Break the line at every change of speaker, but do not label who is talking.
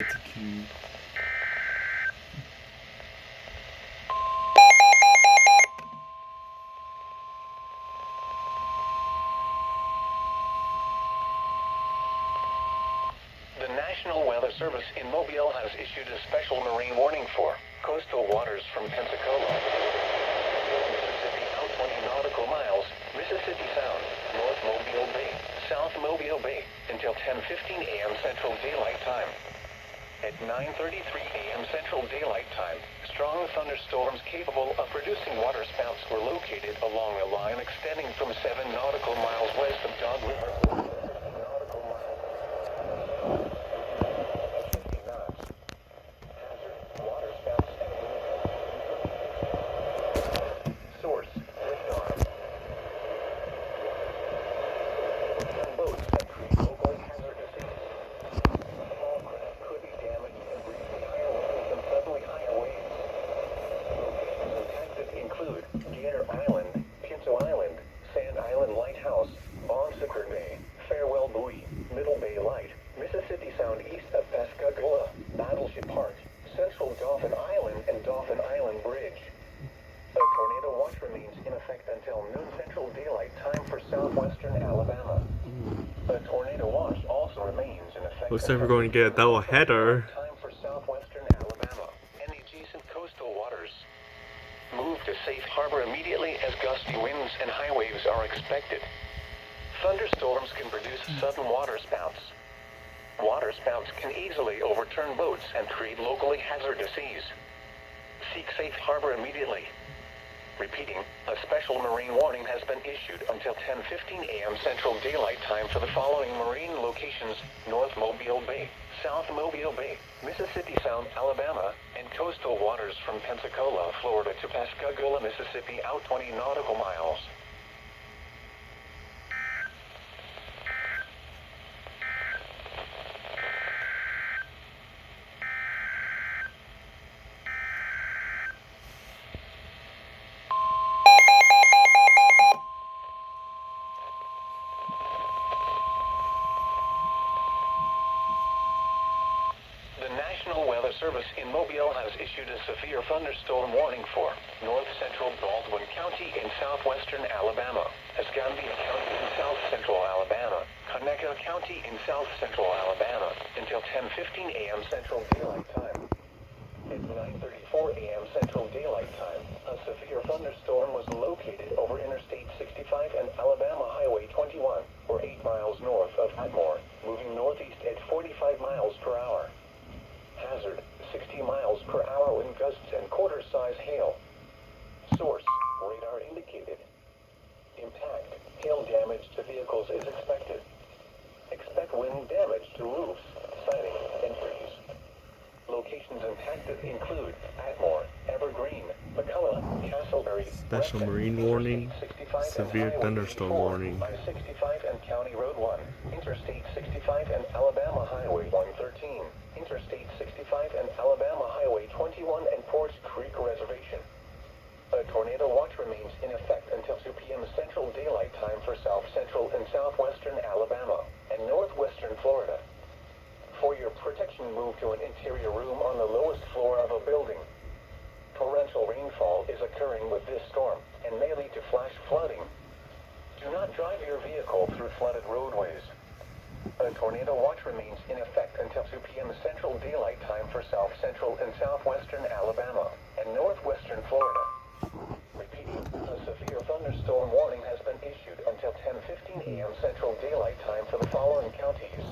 It's a key.
The National Weather Service in Mobile has issued a special marine warning for coastal waters from Pensacola, Mississippi out 20 nautical miles, Mississippi Sound, North Mobile Bay, South Mobile Bay, until 10:15 a.m. Central Daylight Time. At 9:33 a.m. Central Daylight Time, strong thunderstorms capable of producing waterspouts were located along a line extending from 7 nautical miles west of Dog River. Mississippi Sound east of Pascagoula, Battleship Park, Central Dauphin Island and Dauphin Island Bridge. A tornado watch remains in effect until noon Central Daylight Time for southwestern Alabama. A tornado watch also remains in effect.
Looks like we're going to get a double header.
Time for southwestern Alabama and the adjacent coastal waters. Move to safe harbor immediately as gusty winds and high waves are expected. Thunderstorms can produce sudden waterspouts. Waterspouts can easily overturn boats and create locally hazardous seas. Seek safe harbor immediately. Repeating, a special marine warning has been issued until 10:15 a.m. Central Daylight Time for the following marine locations: North Mobile Bay, South Mobile Bay, Mississippi Sound, Alabama, and coastal waters from Pensacola, Florida to Pascagoula, Mississippi out 20 nautical miles. The National Weather Service in Mobile has issued a severe thunderstorm warning for north central Baldwin County in southwestern Alabama, Escambia County in south central Alabama, Conecuh County in south central Alabama, until 10:15 a.m. Central Daylight Time. At 9:34 a.m. Central Daylight Time, a severe thunderstorm was located over Interstate 65 and Alabama Highway 21, or 8 miles north of Atmore, moving northeast at 45 miles per hour. Hazard, 60 miles per hour wind gusts and quarter-size hail. Source, radar indicated. Impact, hail damage to vehicles is expected. Expect wind damage to roofs, siding, and trees. Locations impacted include Atmore, Evergreen, McCullough, Castleberry,
Special marine warning, severe thunderstorm warning.
I-65 and County Road 1, Interstate 65 and Alabama Highway 113, Interstate 65 and Alabama Highway 21 and Porch Creek Reservation. A tornado watch remains in effect until 2 p.m. Central Daylight Time for south central and southwestern Alabama and northwestern Florida. For your protection, move to an interior room on the lowest floor of a building. Torrential rainfall is occurring with this storm and may lead to flash flooding. Do not drive your vehicle through flooded roadways. A tornado watch remains in effect until 2 p.m. Central Daylight Time for south central and southwestern Alabama and northwestern Florida. Repeating, a severe thunderstorm warning has been issued until 10:15 a.m. Central Daylight Time for the following counties: